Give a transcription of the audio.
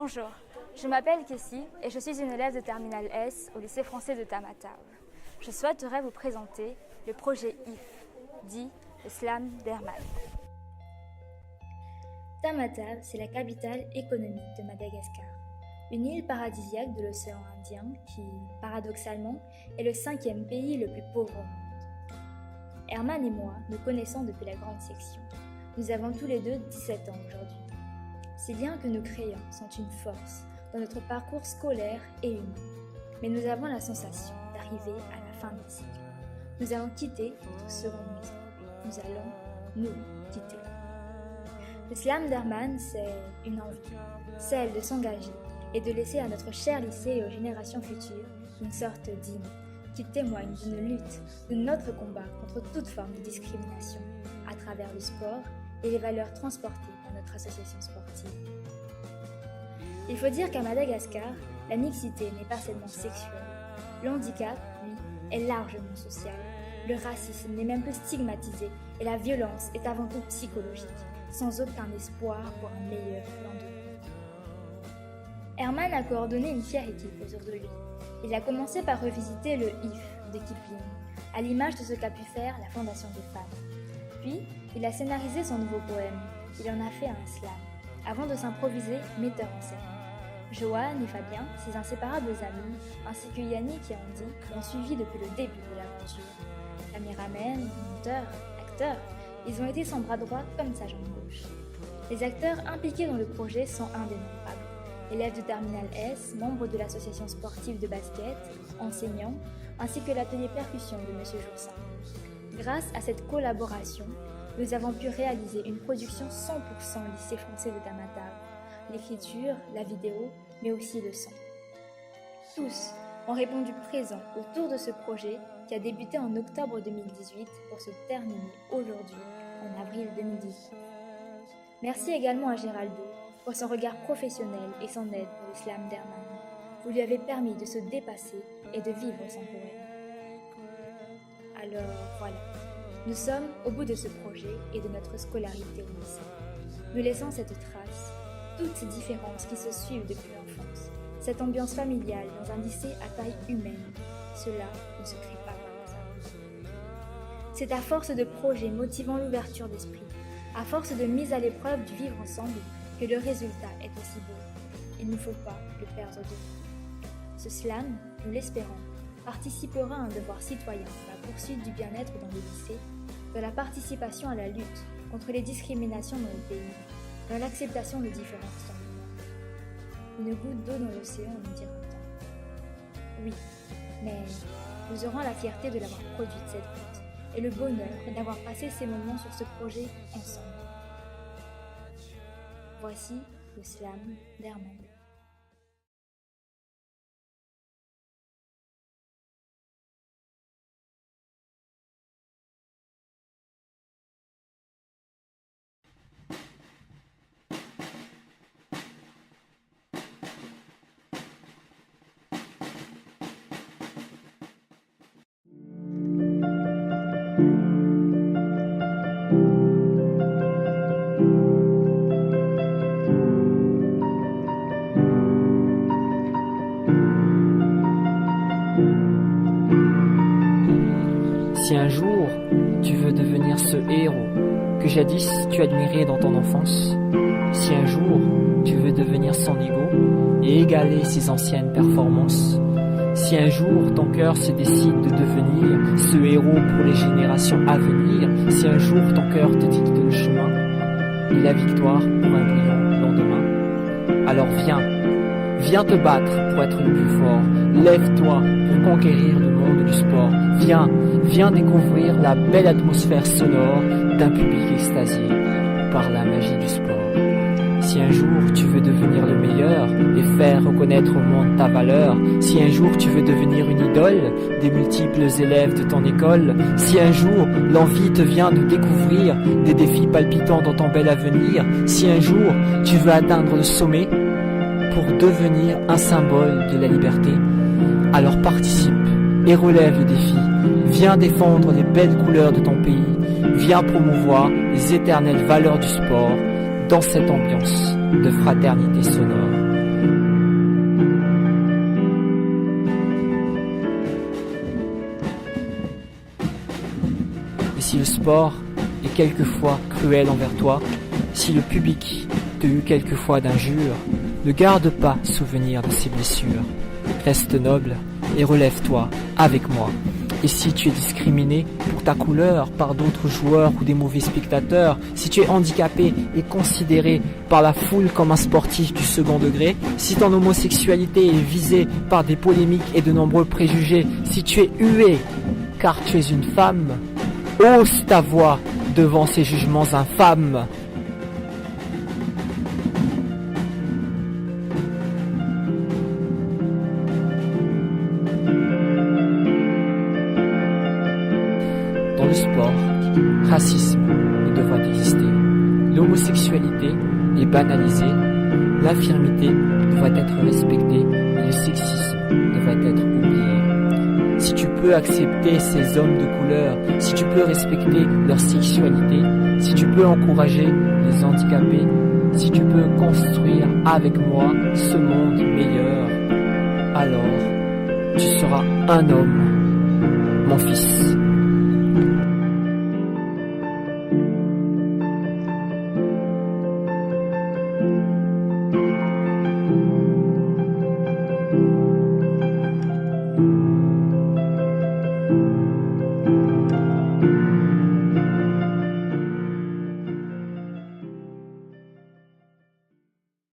Bonjour, je m'appelle Kessie et je suis une élève de Terminale S au lycée français de Tamatave. Je souhaiterais vous présenter le projet IF, dit le Slam d'Herman. Tamatave, c'est la capitale économique de Madagascar, une île paradisiaque de l'océan Indien qui, paradoxalement, est le 5e pays le plus pauvre au monde. Herman et moi nous connaissons depuis la grande section. Nous avons tous les deux 17 ans aujourd'hui. Ces liens que nous créons sont une force dans notre parcours scolaire et humain. Mais nous avons la sensation d'arriver à la fin du cycle. Nous allons quitter notre seconde maison. Nous allons nous quitter. Le slam d'Herman, c'est une envie, celle de s'engager et de laisser à notre cher lycée et aux générations futures une sorte d'hymne qui témoigne d'une lutte, de notre combat contre toute forme de discrimination à travers le sport et les valeurs transportées par notre association sportive. Il faut dire qu'à Madagascar, la mixité n'est pas seulement sexuelle. Le handicap, lui, est largement social. Le racisme n'est même plus stigmatisé et la violence est avant tout psychologique, sans aucun espoir pour un meilleur lendemain. Herman a coordonné une fière équipe autour de lui. Il a commencé par revisiter le IF de Kipling, à l'image de ce qu'a pu faire la Fondation des femmes. Puis, il a scénarisé son nouveau poème. Il en a fait un slam, avant de s'improviser metteur en scène. Johan et Fabien, ses inséparables amis, ainsi que Yannick et Andy, l'ont suivi depuis le début de l'aventure. Caméramen, monteur, acteur, ils ont été son bras droit comme sa jambe gauche. Les acteurs impliqués dans le projet sont indénombrables. Élèves de Terminale S, membres de l'association sportive de basket, enseignants, ainsi que l'atelier percussion de M. Joursin. Grâce à cette collaboration, nous avons pu réaliser une production 100% lycée français de Tamatave. L'écriture, la vidéo, mais aussi le son. Tous ont répondu présent autour de ce projet qui a débuté en octobre 2018 pour se terminer aujourd'hui, en avril 2019. Merci également à Géraldo pour son regard professionnel et son aide pour le slam d'Herman. Vous lui avez permis de se dépasser et de vivre son poème. Alors voilà, nous sommes au bout de ce projet et de notre scolarité au lycée. Nous laissons cette trace, toutes ces différences qui se suivent depuis l'enfance, cette ambiance familiale dans un lycée à taille humaine, cela ne se crée pas par hasard. C'est à force de projets motivant l'ouverture d'esprit, à force de mise à l'épreuve du vivre ensemble, que le résultat est aussi beau. Il ne faut pas le perdre de vue. Ce slam, nous l'espérons, participera à un devoir citoyen dans la poursuite du bien-être dans le lycée, dans la participation à la lutte contre les discriminations dans le pays, dans l'acceptation de différences dans le monde. Une goutte d'eau dans l'océan nous dira tant. Oui, mais nous aurons la fierté de l'avoir produite cette goutte et le bonheur d'avoir passé ces moments sur ce projet ensemble. Voici le slam d'Herman. Si un jour tu veux devenir ce héros que jadis tu admirais dans ton enfance, si un jour tu veux devenir son ego et égaler ses anciennes performances, si un jour ton cœur se décide de devenir ce héros pour les générations à venir, si un jour ton cœur te dicte le chemin et la victoire pour un brillant lendemain, alors viens te battre pour être le plus fort, lève-toi pour conquérir le monde du sport, viens découvrir la belle atmosphère sonore d'un public extasié par la magie du sport. Si un jour tu veux devenir le meilleur et faire reconnaître au monde ta valeur, si un jour tu veux devenir une idole des multiples élèves de ton école, si un jour l'envie te vient de découvrir des défis palpitants dans ton bel avenir, si un jour tu veux atteindre le sommet pour devenir un symbole de la liberté, alors participe et relève le défi. Viens défendre les belles couleurs de ton pays, viens promouvoir les éternelles valeurs du sport dans cette ambiance de fraternité sonore. Si le sport est quelquefois cruel envers toi, si le public te eut quelquefois d'injures, ne garde pas souvenir de ces blessures. Reste noble et relève-toi avec moi. Et si tu es discriminé pour ta couleur par d'autres joueurs ou des mauvais spectateurs, si tu es handicapé et considéré par la foule comme un sportif du second degré, si ton homosexualité est visée par des polémiques et de nombreux préjugés, si tu es hué car tu es une femme, hausse ta voix devant ces jugements infâmes. Dans le sport, racisme ne devrait exister. L'homosexualité est banalisée, l'infirmité devrait être respectée et le sexisme devrait être oublié. Si tu peux accepter ces hommes de couleur, si tu peux respecter leur sexualité, si tu peux encourager les handicapés, si tu peux construire avec moi ce monde meilleur, alors tu seras un homme, mon fils.